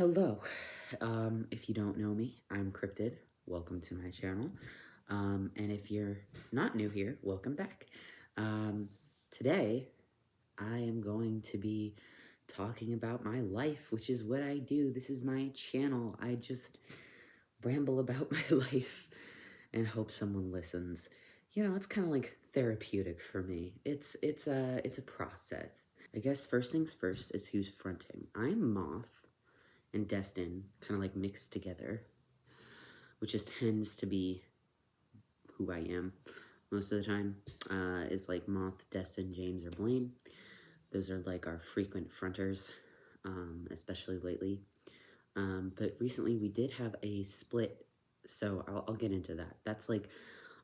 Hello. If you don't know me, I'm Cryptid. Welcome to my channel. And if you're not new here, welcome back. Today, I am going to be talking about my life, which is what I do. This is my channel. I just ramble about my life and hope someone listens. You know, it's kind of like therapeutic for me. It's a process. I guess first things first is who's fronting. I'm Moth and Destin kind of like mixed together, which just tends to be who I am most of the time. Is like Moth, Destin, James, or Blaine. Those are like our frequent fronters, especially lately. But recently we did have a split, so I'll get into that. That's like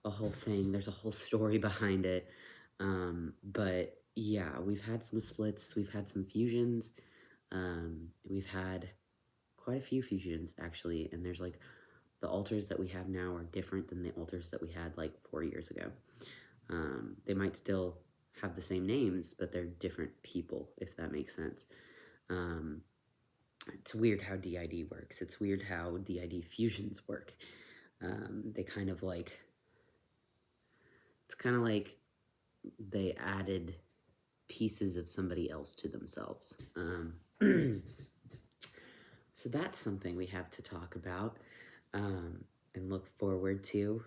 a whole thing. There's a whole story behind it. But yeah, we've had some splits, we've had some fusions, we've had quite a few fusions actually, and there's like the alters that we have now are different than the alters that we had like 4 years ago. They might still have the same names, but they're different people, if that makes sense. It's weird how DID works. It's weird how DID fusions work. They kind of like, it's kind of like they added pieces of somebody else to themselves. So that's something we have to talk about and look forward to.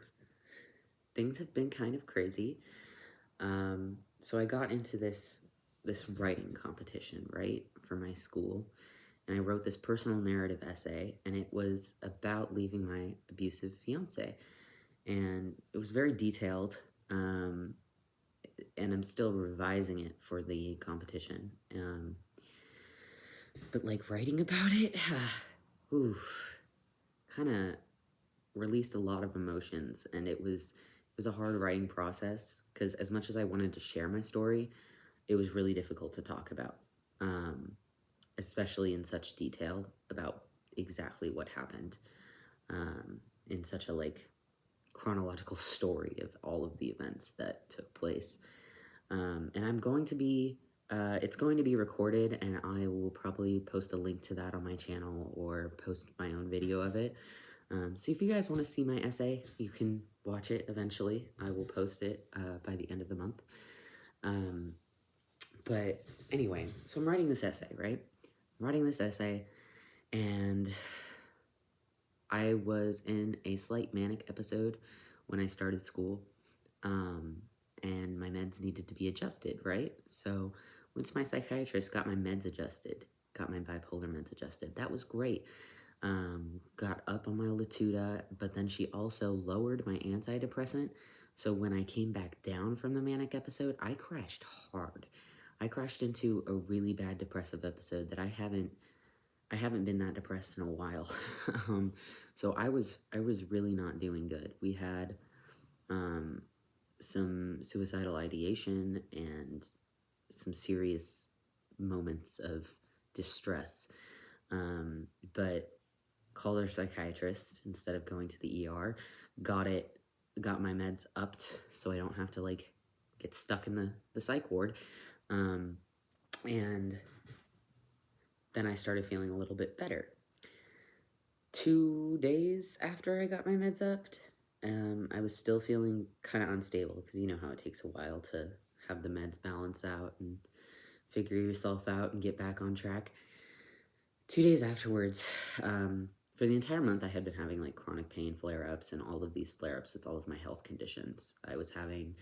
Things have been kind of crazy. So I got into this writing competition, right, for my school, and I wrote this personal narrative essay, and it was about leaving my abusive fiance, and it was very detailed, and I'm still revising it for the competition. But like writing about it, kind of released a lot of emotions, and it was a hard writing process because as much as I wanted to share my story, it was really difficult to talk about, especially in such detail about exactly what happened, in such a like chronological story of all of the events that took place. And I'm going to be it's going to be recorded, and I will probably post a link to that on my channel or post my own video of it. So if you guys want to see my essay, you can watch it eventually. I will post it by the end of the month. But anyway, so I'm writing this essay, right? I'm writing this essay, and I was in a slight manic episode when I started school, and my meds needed to be adjusted, right? So went to my psychiatrist, got my meds adjusted, got my bipolar meds adjusted. That was great. Got up on my Latuda, but then she also lowered my antidepressant. So when I came back down from the manic episode, I crashed hard. I crashed into a really bad depressive episode that I haven't been that depressed in a while. So I was really not doing good. We had some suicidal ideation and some serious moments of distress. But called our psychiatrist instead of going to the ER, got my meds upped so I don't have to like get stuck in the psych ward. And then I started feeling a little bit better. 2 days after I got my meds upped, I was still feeling kind of unstable because you know how it takes a while to have the meds balance out and figure yourself out and get back on track. 2 days afterwards, for the entire month, I had been having like chronic pain flare-ups and all of these flare-ups with all of my health conditions. I was having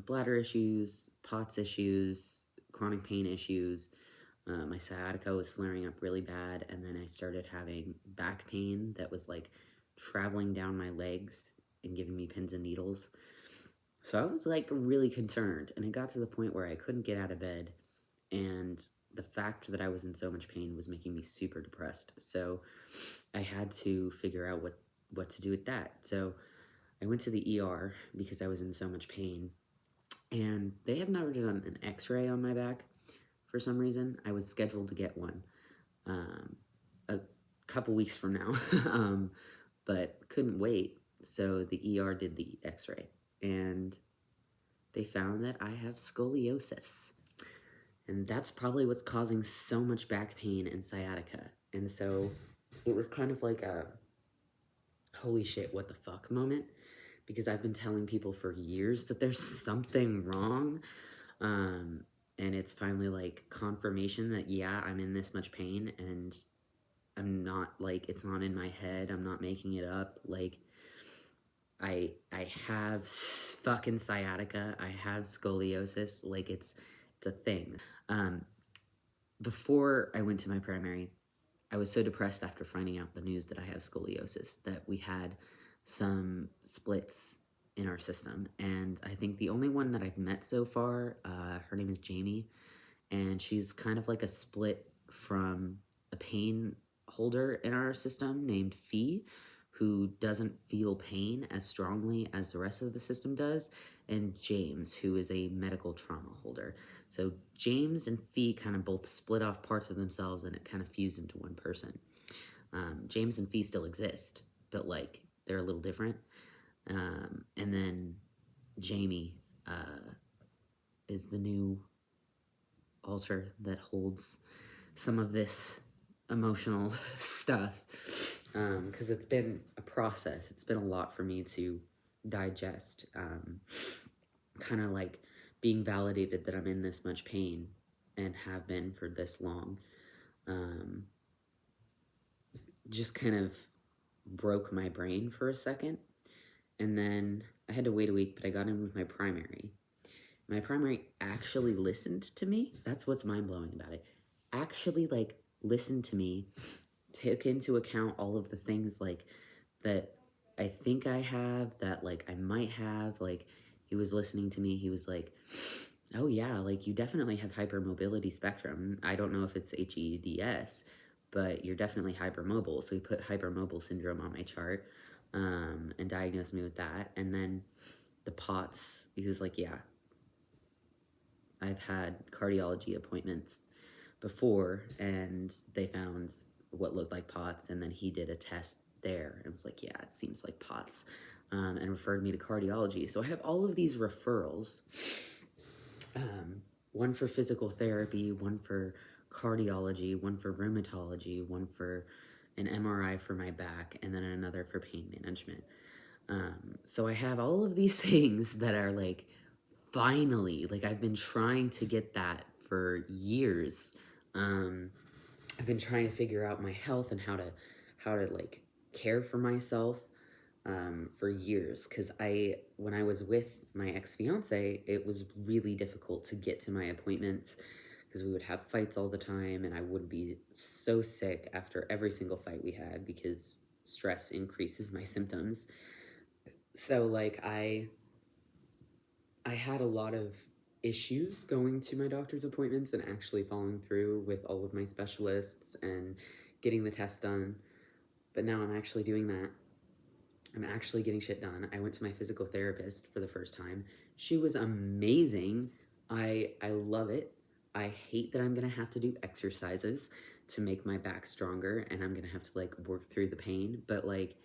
bladder issues, POTS issues, chronic pain issues. My sciatica was flaring up really bad, and then I started having back pain that was like traveling down my legs and giving me pins and needles. So I was like really concerned, and it got to the point where I couldn't get out of bed, and the fact that I was in so much pain was making me super depressed. So I had to figure out what to do with that. So I went to the ER because I was in so much pain, and they have never done an x-ray on my back for some reason. I was scheduled to get one a couple weeks from now, but couldn't wait. So the ER did the x-ray, and they found that I have scoliosis. And that's probably what's causing so much back pain and sciatica. And so it was kind of like a holy shit, what the fuck moment, because I've been telling people for years that there's something wrong. And it's finally like confirmation that, yeah, I'm in this much pain and I'm not like, it's not in my head. I'm not making it up. Like, I have fucking sciatica. I have scoliosis. Like, it's a thing. Before I went to my primary, I was so depressed after finding out the news that I have scoliosis that we had some splits in our system. And I think the only one that I've met so far, her name is Jamie, and she's kind of like a split from a pain holder in our system named Fee, who doesn't feel pain as strongly as the rest of the system does, and James, who is a medical trauma holder. So James and Fee kind of both split off parts of themselves and it kind of fused into one person. James and Fee still exist, but like they're a little different. And then Jamie is the new altar that holds some of this emotional stuff, because it's been a process. It's been a lot for me to digest, kind of like being validated that I'm in this much pain and have been for this long. Just kind of broke my brain for a second, and then I had to wait a week, but I got in with my primary. My primary actually listened to me. That's what's mind-blowing about it. Actually, like, listened to me, took into account all of the things, like, that I think I have, that, like, I might have. Like, he was listening to me. He was like, oh, yeah, like, you definitely have hypermobility spectrum. I don't know if it's HEDS, but you're definitely hypermobile. So he put hypermobile syndrome on my chart, and diagnosed me with that. And then the POTS, he was like, yeah, I've had cardiology appointments before, and they found what looked like POTS, and then he did a test there, and was like, yeah, it seems like POTS, and referred me to cardiology. So I have all of these referrals, one for physical therapy, one for cardiology, one for rheumatology, one for an MRI for my back, and then another for pain management. So I have all of these things that are like, finally, like I've been trying to get that for years. I've been trying to figure out my health and how to like care for myself, for years. Cause when I was with my ex-fiance, it was really difficult to get to my appointments because we would have fights all the time, and I would be so sick after every single fight we had because stress increases my symptoms. So like I had a lot of issues going to my doctor's appointments and actually following through with all of my specialists and getting the test done. But now I'm actually doing that. I'm actually getting shit done. I went to my physical therapist for the first time. She was amazing. I love it. I hate that I'm gonna have to do exercises to make my back stronger, and I'm gonna have to like work through the pain, but like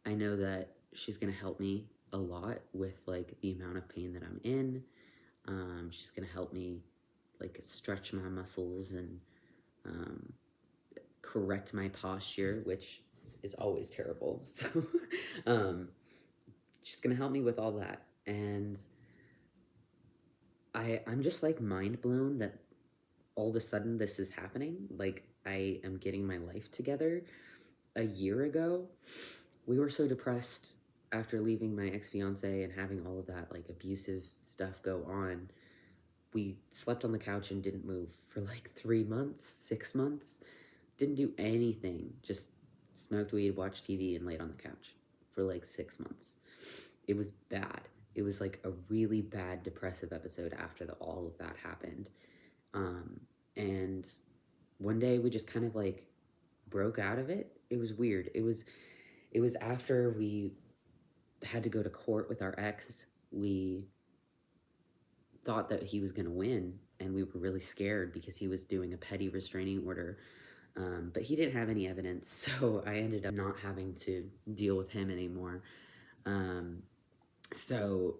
I know that she's gonna help me a lot with like the amount of pain that I'm in. She's gonna help me like stretch my muscles and correct my posture, which is always terrible. So she's gonna help me with all that, and I'm just like mind blown that all of a sudden this is happening. Like I am getting my life together. A year ago, we were so depressed after leaving my ex-fiance and having all of that like abusive stuff go on. We slept on the couch and didn't move for like 3 months, 6 months. Didn't do anything. Just smoked weed, watched TV, and laid on the couch for like 6 months. It was bad. It was like a really bad depressive episode after all of that happened. And one day we just kind of like broke out of it. It was weird. It was after we had to go to court with our ex. We thought that he was going to win, and we were really scared because he was doing a petty restraining order. But he didn't have any evidence, so I ended up not having to deal with him anymore. So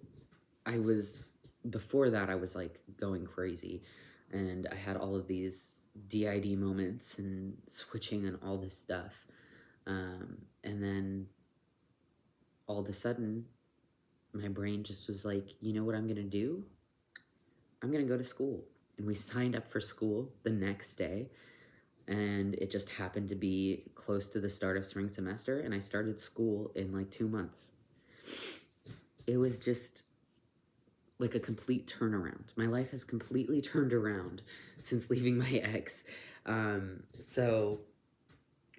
before that, I was like going crazy. and I had all of these DID moments and switching and all this stuff. And then all of a sudden, my brain just was like, you know what I'm gonna do? I'm gonna go to school. And we signed up for school the next day, and it just happened to be close to the start of spring semester, and I started school in like 2 months. It was just like a complete turnaround. My life has completely turned around since leaving my ex. So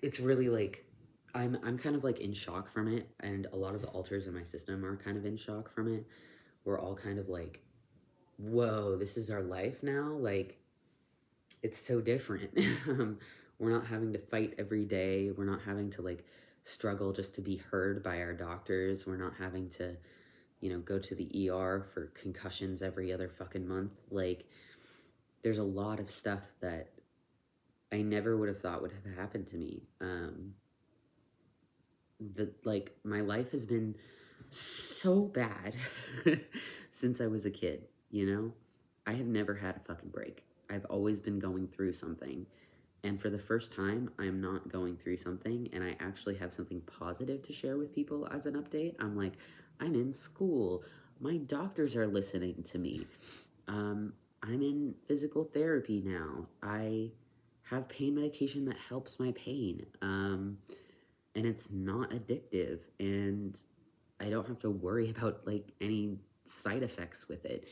it's really like I'm kind of like in shock from it, and a lot of the alters in my system are kind of in shock from it. We're all kind of like, whoa, this is our life now. Like, it's so different. We're not having to fight every day. We're not having to like struggle just to be heard by our doctors. We're not having to, go to the ER for concussions every other fucking month. Like, there's a lot of stuff that I never would have thought would have happened to me. My life has been so bad since I was a kid, I have never had a fucking break. I've always been going through something. And for the first time, I'm not going through something, and I actually have something positive to share with people as an update. I'm like, I'm in school. My doctors are listening to me. I'm in physical therapy now. I have pain medication that helps my pain. And it's not addictive, and I don't have to worry about like any side effects with it.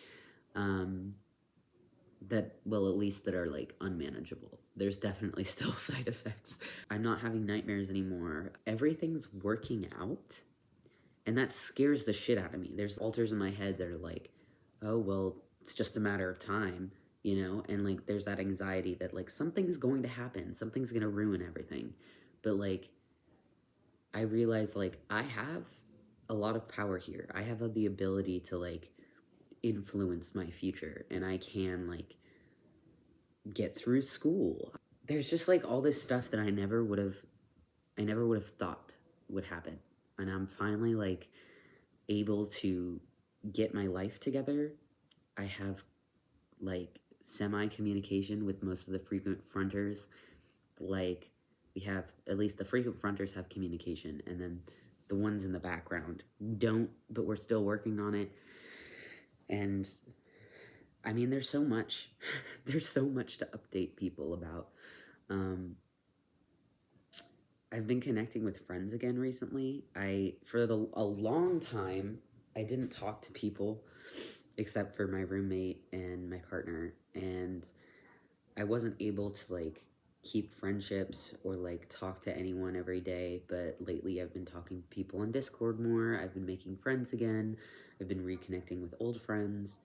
At least that are like unmanageable. There's definitely still side effects. I'm not having nightmares anymore. Everything's working out, and that scares the shit out of me. There's alters in my head that are like, oh, well, it's just a matter of time, and like there's that anxiety that like something's going to happen, something's gonna ruin everything. But like, I realize like I have a lot of power here. I have the ability to like influence my future, and I can like get through school. There's just like all this stuff that I never would have thought would happen. And I'm finally like able to get my life together. I have like semi communication with most of the frequent fronters. Like, we have, at least the frequent fronters have communication, and then the ones in the background don't, but we're still working on it. And I mean, there's so much to update people about. I've been connecting with friends again recently. For a long time, I didn't talk to people except for my roommate and my partner, and I wasn't able to like keep friendships or like talk to anyone every day. But lately I've been talking to people on Discord more. I've been making friends again. I've been reconnecting with old friends.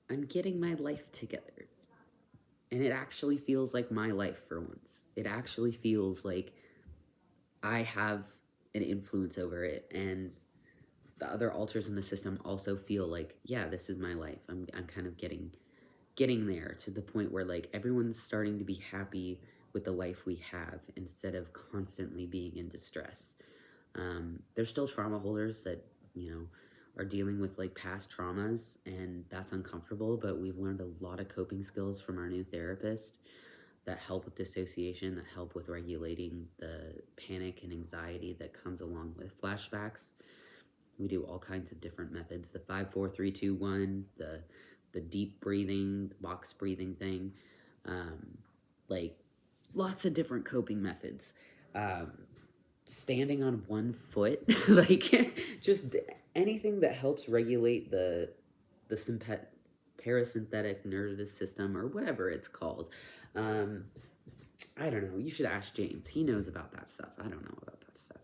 I'm getting my life together, and it actually feels like my life for once. It actually feels like I have an influence over it, and the other alters in the system also feel like, yeah, this is my life. I'm kind of getting there to the point where like everyone's starting to be happy with the life we have instead of constantly being in distress. There's still trauma holders that, are dealing with like past traumas, and that's uncomfortable, but we've learned a lot of coping skills from our new therapist that help with dissociation, that help with regulating the panic and anxiety that comes along with flashbacks. We do all kinds of different methods, the 5-4-3-2-1, the deep breathing, the box breathing thing, like lots of different coping methods. Standing on one foot, like just anything that helps regulate the parasympathetic nervous system, or whatever it's called. I don't know. You should ask James. He knows about that stuff. I don't know about that stuff.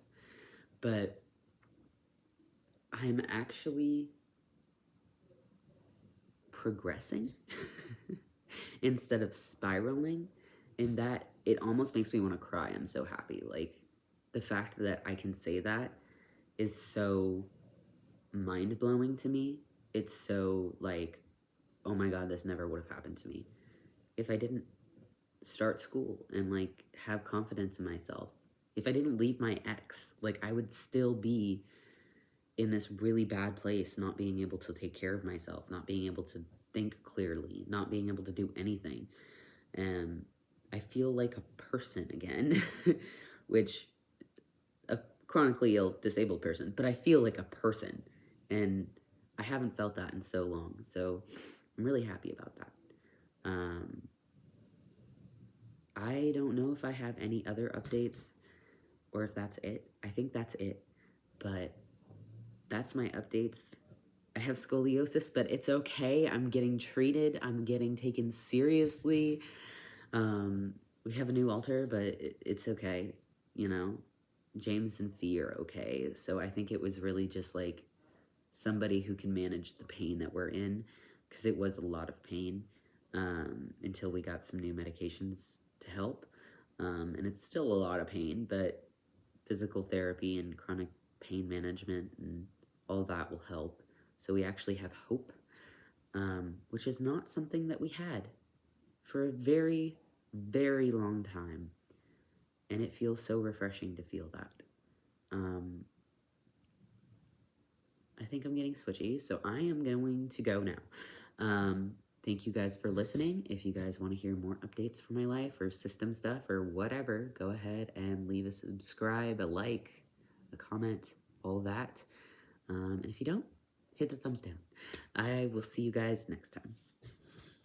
But I'm actually progressing instead of spiraling, in that it almost makes me want to cry. I'm so happy. Like, the fact that I can say that is so mind-blowing to me. It's so like, oh my god, this never would have happened to me if I didn't start school and like have confidence in myself. If I didn't leave my ex, like I would still be in this really bad place, not being able to take care of myself, not being able to think clearly, not being able to do anything. And I feel like a person again, which a chronically ill, disabled person, but I feel like a person. And I haven't felt that in so long. So I'm really happy about that. I don't know if I have any other updates or if that's it. I think that's it. But that's my updates. I have scoliosis, but it's okay. I'm getting treated. I'm getting taken seriously. We have a new altar, but it's okay. You know, James and Fee are okay. So I think it was really just like somebody who can manage the pain that we're in, because it was a lot of pain until we got some new medications to help. And it's still a lot of pain, but physical therapy and chronic pain management and all that will help. So we actually have hope, which is not something that we had for a very, very long time. And it feels so refreshing to feel that. I think I'm getting switchy, so I am going to go now. Thank you guys for listening. If you guys want to hear more updates from my life or system stuff or whatever, go ahead and leave a subscribe, a like, a comment, all that. And if you don't, hit the thumbs down. I will see you guys next time.